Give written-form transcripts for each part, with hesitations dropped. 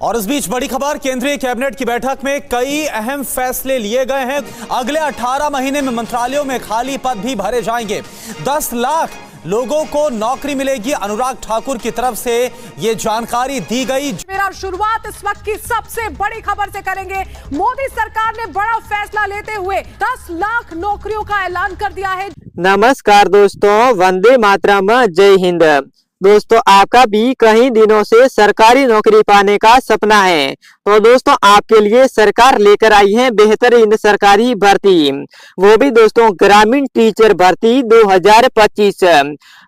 और इस बीच बड़ी खबर, केंद्रीय कैबिनेट की बैठक में कई अहम फैसले लिए गए हैं। अगले 18 महीने में मंत्रालयों में खाली पद भी भरे जाएंगे। 10 लाख लोगों को नौकरी मिलेगी। अनुराग ठाकुर की तरफ से ये जानकारी दी गई। मेरा शुरुआत इस वक्त की सबसे बड़ी खबर से करेंगे। मोदी सरकार ने बड़ा फैसला लेते हुए 10 लाख नौकरियों का ऐलान कर दिया है। नमस्कार दोस्तों, वंदे मातरम, जय हिंद। दोस्तों, आपका भी कई दिनों से सरकारी नौकरी पाने का सपना है, तो दोस्तों आपके लिए सरकार लेकर आई है बेहतरीन सरकारी भर्ती, वो भी दोस्तों ग्रामीण टीचर भर्ती 2025।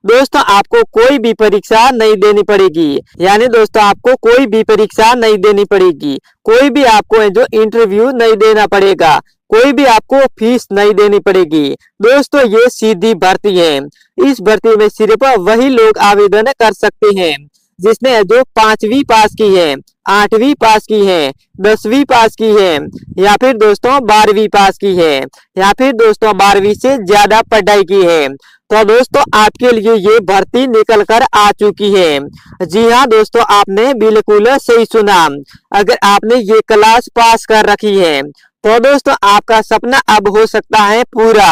दोस्तों आपको कोई भी परीक्षा नहीं देनी पड़ेगी, यानी दोस्तों आपको कोई भी परीक्षा नहीं देनी पड़ेगी, कोई भी आपको जो इंटरव्यू नहीं देना पड़ेगा, कोई भी आपको फीस नहीं देनी पड़ेगी। दोस्तों ये सीधी भर्ती है। इस भर्ती में सिर्फ वही लोग आवेदन कर सकते हैं जिसने जो 5वीं पास की है, 8वीं पास की है, 10वीं पास की है, या फिर दोस्तों 12वीं पास की है, या फिर दोस्तों 12वीं से ज्यादा पढ़ाई की है। तो दोस्तों आपके लिए ये भर्ती निकल कर आ चुकी है। जी हाँ दोस्तों, आपने बिल्कुल सही सुना। अगर आपने ये क्लास पास कर रखी है तो दोस्तों आपका सपना अब हो सकता है पूरा,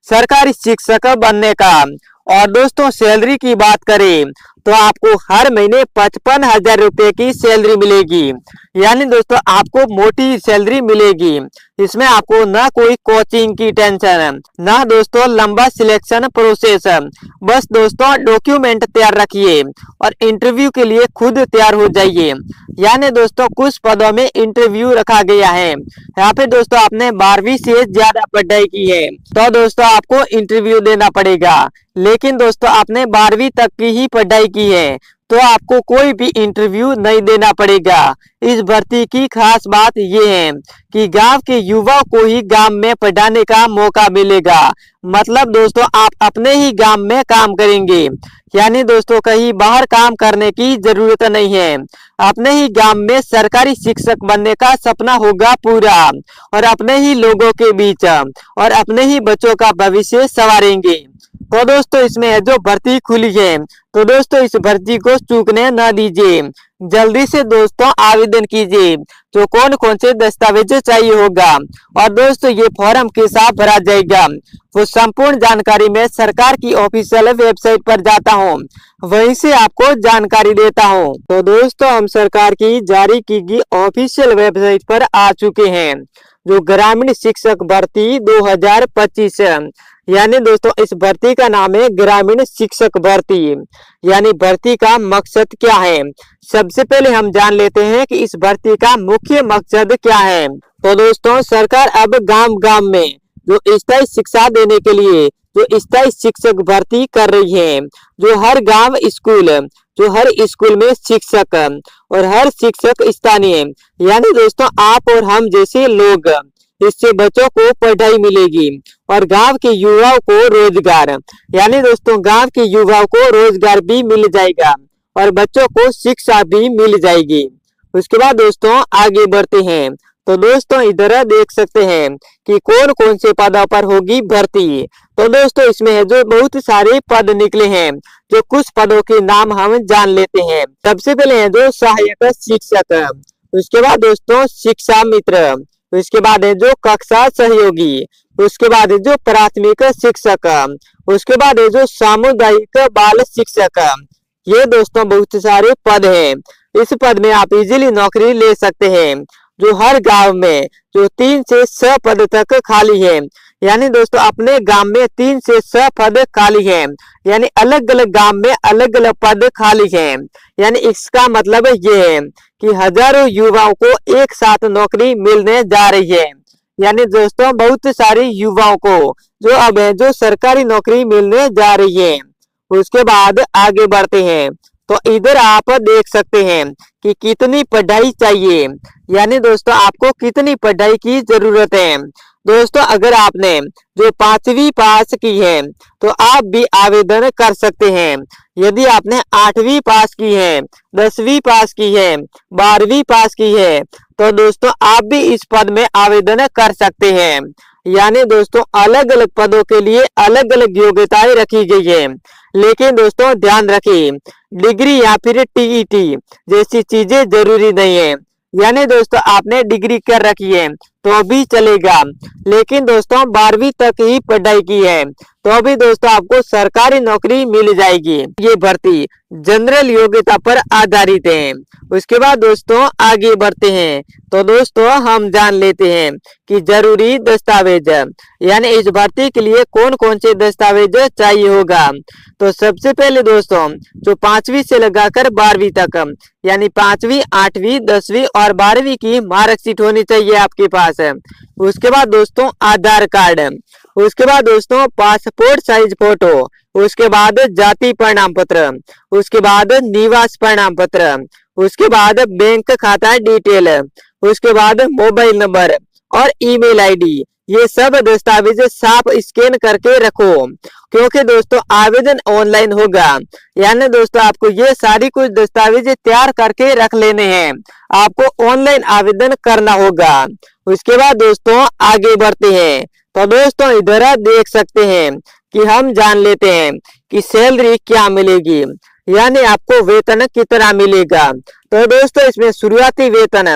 सरकारी शिक्षक बनने का। और दोस्तों सैलरी की बात करें तो आपको हर महीने 55,000 रुपए की सैलरी मिलेगी, यानी दोस्तों आपको मोटी सैलरी मिलेगी। इसमें आपको ना कोई कोचिंग की टेंशन, ना दोस्तों लंबा सिलेक्शन प्रोसेस। बस दोस्तों डॉक्यूमेंट तैयार रखिए और इंटरव्यू के लिए खुद तैयार हो जाइए। यानी दोस्तों कुछ पदों में इंटरव्यू रखा गया है, यहाँ पे दोस्तों आपने 12वीं से ज्यादा पढ़ाई की है तो दोस्तों आपको इंटरव्यू देना पड़ेगा। लेकिन दोस्तों आपने 12वीं तक की ही पढ़ाई की है तो आपको कोई भी इंटरव्यू नहीं देना पड़ेगा। इस भर्ती की खास बात ये है कि गांव के युवाओं को ही गांव में पढ़ाने का मौका मिलेगा। मतलब दोस्तों आप अपने ही गांव में काम करेंगे, यानी दोस्तों कहीं बाहर काम करने की जरूरत नहीं है। अपने ही गांव में सरकारी शिक्षक बनने का सपना होगा पूरा, और अपने ही लोगों के बीच और अपने ही बच्चों का भविष्य संवारेंगे। तो दोस्तों इसमें जो भर्ती खुली है तो दोस्तों इस भर्ती को चूकने न दीजिए। जल्दी से दोस्तों आवेदन कीजिए। तो कौन कौन से दस्तावेज चाहिए होगा और दोस्तों ये फॉर्म के साथ भरा जाएगा, वो संपूर्ण जानकारी मैं सरकार की ऑफिशियल वेबसाइट पर जाता हूँ, वहीं से आपको जानकारी देता हूँ। तो दोस्तों हम सरकार की जारी की गई ऑफिशियल वेबसाइट पर आ चुके हैं, जो ग्रामीण शिक्षक भर्ती 2025, यानी दोस्तों इस भर्ती का नाम है ग्रामीण शिक्षक भर्ती। यानी भर्ती का मकसद क्या है, सबसे पहले हम जान लेते हैं कि इस भर्ती का मुख्य मकसद क्या है। तो दोस्तों सरकार अब गांव गांव में जो स्थायी शिक्षा देने के लिए जो स्थायी शिक्षक भर्ती कर रही है, जो हर गांव स्कूल, जो हर स्कूल में शिक्षक और हर शिक्षक स्थानीय, यानी दोस्तों आप और हम जैसे लोग, इससे बच्चों को पढ़ाई मिलेगी और गांव के युवाओं को रोजगार, यानी दोस्तों गांव के युवाओं को रोजगार भी मिल जाएगा और बच्चों को शिक्षा भी मिल जाएगी। उसके बाद दोस्तों आगे बढ़ते हैं। तो दोस्तों इधर देख सकते हैं कि कौन कौन से पदों पर होगी भर्ती। तो दोस्तों इसमें है जो बहुत सारे पद निकले हैं, जो कुछ पदों के नाम हम जान लेते हैं। सबसे पहले है जो सहायक शिक्षक, उसके बाद दोस्तों शिक्षा मित्र, उसके बाद है जो कक्षा सहयोगी, उसके बाद है जो प्राथमिक शिक्षक, उसके बाद है जो सामुदायिक बाल शिक्षक। ये दोस्तों बहुत सारे पद हैं। इस पद में आप इजीली नौकरी ले सकते हैं। जो हर गांव में जो 3 से 6 पद तक खाली है, यानी दोस्तों अपने गांव में 3 से 6 पद खाली है, यानी अलग अलग गांव में अलग अलग पद खाली है। यानी इसका मतलब ये है कि हजारों युवाओं को एक साथ नौकरी मिलने जा रही है। यानी दोस्तों बहुत सारे युवाओं को जो अब है जो सरकारी नौकरी मिलने जा रही है। उसके बाद आगे बढ़ते हैं। तो इधर आप देख सकते हैं कि कितनी पढ़ाई चाहिए, यानी दोस्तों आपको कितनी पढ़ाई की जरूरत है। दोस्तों अगर आपने जो 5वीं पास की है तो आप भी आवेदन कर सकते हैं। यदि आपने 8वीं पास की है, 10वीं पास की है, 12वीं पास की है तो दोस्तों आप भी इस पद में आवेदन कर सकते हैं। यानी दोस्तों अलग अलग पदों के लिए अलग अलग योग्यताएं रखी गई है। लेकिन दोस्तों ध्यान रखिए, डिग्री या फिर टीईटी जैसी चीजें जरूरी नहीं है। यानी दोस्तों आपने डिग्री कर रखी है तो भी चलेगा, लेकिन दोस्तों 12वीं तक ही पढ़ाई की है तो भी दोस्तों आपको सरकारी नौकरी मिल जाएगी। ये भर्ती जनरल योग्यता पर आधारित है। उसके बाद दोस्तों आगे बढ़ते हैं तो दोस्तों हम जान लेते हैं कि जरूरी दस्तावेज यानी इस भर्ती के लिए कौन कौन से दस्तावेज चाहिए होगा। तो सबसे पहले दोस्तों जो 5वीं से लगाकर 12वीं तक यानी 5वीं 8वीं 10वीं और 12वीं की मार्कशीट होनी चाहिए आपके पास। उसके बाद दोस्तों आधार कार्ड, उसके बाद दोस्तों पासपोर्ट साइज फोटो, उसके बाद जाति प्रमाण पत्र, उसके बाद निवास प्रमाण पत्र, उसके बाद बैंक खाता डिटेल, उसके बाद मोबाइल नंबर और ईमेल आईडी। ये सब दस्तावेज साफ स्कैन करके रखो क्योंकि दोस्तों आवेदन ऑनलाइन होगा। यानी दोस्तों आपको ये सारी कुछ दस्तावेज तैयार करके रख लेने हैं, आपको ऑनलाइन आवेदन करना होगा। उसके बाद दोस्तों आगे बढ़ते हैं तो दोस्तों इधर देख सकते हैं कि हम जान लेते हैं कि सैलरी क्या मिलेगी यानी आपको वेतन कितना मिलेगा। तो दोस्तों इसमें शुरुआती वेतन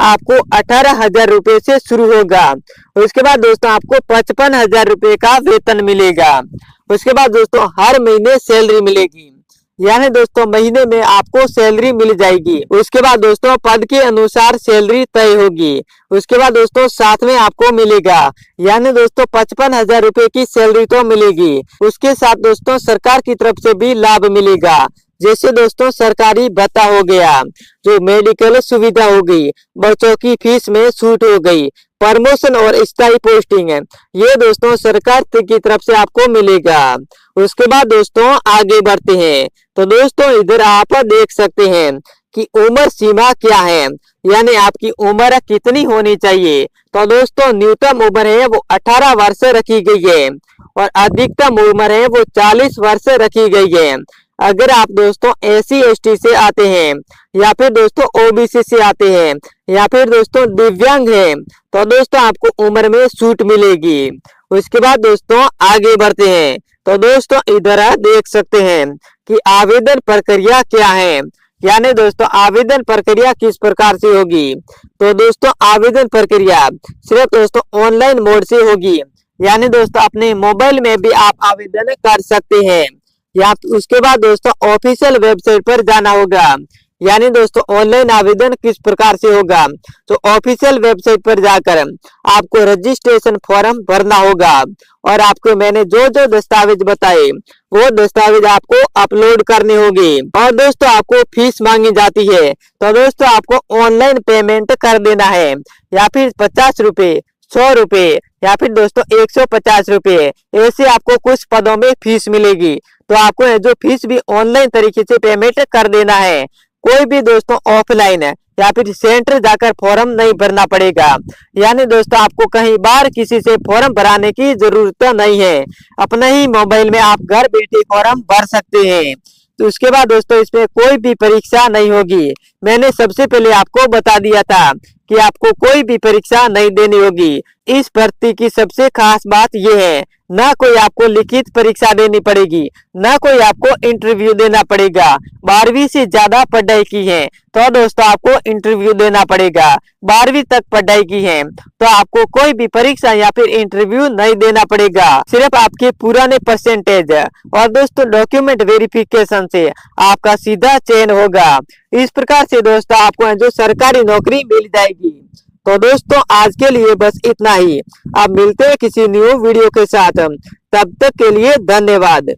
आपको 18,000 रुपए से शुरू होगा। उसके बाद दोस्तों आपको 55,000 रुपए का वेतन मिलेगा। उसके बाद दोस्तों हर महीने सैलरी मिलेगी यानी दोस्तों महीने में आपको सैलरी मिल जाएगी। उसके बाद दोस्तों पद के अनुसार सैलरी तय होगी। उसके बाद दोस्तों साथ में आपको मिलेगा यानी दोस्तों 55,000 रुपए की सैलरी तो मिलेगी। उसके साथ दोस्तों सरकार की तरफ से भी लाभ मिलेगा, जैसे दोस्तों सरकारी भत्ता हो गया, जो मेडिकल सुविधा हो गई, बच्चों की फीस में छूट हो गई, प्रमोशन और स्थायी पोस्टिंग है, ये दोस्तों सरकार की तरफ से आपको मिलेगा। उसके बाद दोस्तों आगे बढ़ते हैं तो दोस्तों इधर आप देख सकते हैं कि उम्र सीमा क्या है यानी आपकी उम्र कितनी होनी चाहिए। तो दोस्तों न्यूनतम उम्र है वो 18 वर्ष रखी गई है और अधिकतम उम्र है वो 40 वर्ष रखी गई है। अगर आप दोस्तों SC ST से आते हैं या फिर दोस्तों OBC से आते हैं या फिर दोस्तों दिव्यांग हैं तो दोस्तों आपको उम्र में छूट मिलेगी। उसके बाद दोस्तों आगे बढ़ते हैं तो दोस्तों इधर देख सकते हैं कि आवेदन प्रक्रिया क्या है यानी दोस्तों आवेदन प्रक्रिया किस प्रकार से होगी। तो दोस्तों आवेदन प्रक्रिया सिर्फ दोस्तों ऑनलाइन मोड से होगी यानी दोस्तों अपने मोबाइल में भी आप आवेदन कर सकते हैं। या उसके बाद दोस्तों ऑफिशियल वेबसाइट पर जाना होगा यानी दोस्तों ऑनलाइन आवेदन किस प्रकार से होगा। तो ऑफिशियल वेबसाइट पर जाकर आपको रजिस्ट्रेशन फॉर्म भरना होगा और आपको मैंने जो जो दस्तावेज बताए वो दस्तावेज आपको अपलोड करने होंगे और दोस्तों आपको फीस मांगी जाती है। तो दोस्तों आपको ऑनलाइन पेमेंट कर देना है या फिर 50 रुपए 100 रुपए या फिर दोस्तों 150 रुपए, ऐसे आपको कुछ पदों में फीस मिलेगी। तो आपको जो फीस भी ऑनलाइन तरीके से पेमेंट कर देना है, कोई भी दोस्तों ऑफलाइन या फिर सेंटर जाकर फॉर्म नहीं भरना पड़ेगा। यानी दोस्तों आपको कहीं बाहर किसी से फॉर्म भराने की जरूरत नहीं है, अपने ही मोबाइल में आप घर बैठे फॉर्म भर सकते हैं। तो उसके बाद दोस्तों इसमें कोई भी परीक्षा नहीं होगी। मैंने सबसे पहले आपको बता दिया था कि आपको कोई भी परीक्षा नहीं देनी होगी। इस भर्ती की सबसे खास बात यह है ना कोई आपको लिखित परीक्षा देनी पड़ेगी, ना कोई आपको इंटरव्यू देना पड़ेगा। 12वीं से ज्यादा पढ़ाई की है तो दोस्तों आपको इंटरव्यू देना पड़ेगा। 12वीं तक पढ़ाई की है तो आपको कोई भी परीक्षा या फिर इंटरव्यू नहीं देना पड़ेगा, सिर्फ आपके पुराने परसेंटेज और दोस्तों डॉक्यूमेंट वेरिफिकेशन से आपका सीधा चयन होगा। इस प्रकार से दोस्तों आपको जो सरकारी नौकरी मिल जाएगी। तो दोस्तों आज के लिए बस इतना ही। अब मिलते हैं किसी न्यू वीडियो के साथ, तब तक के लिए धन्यवाद।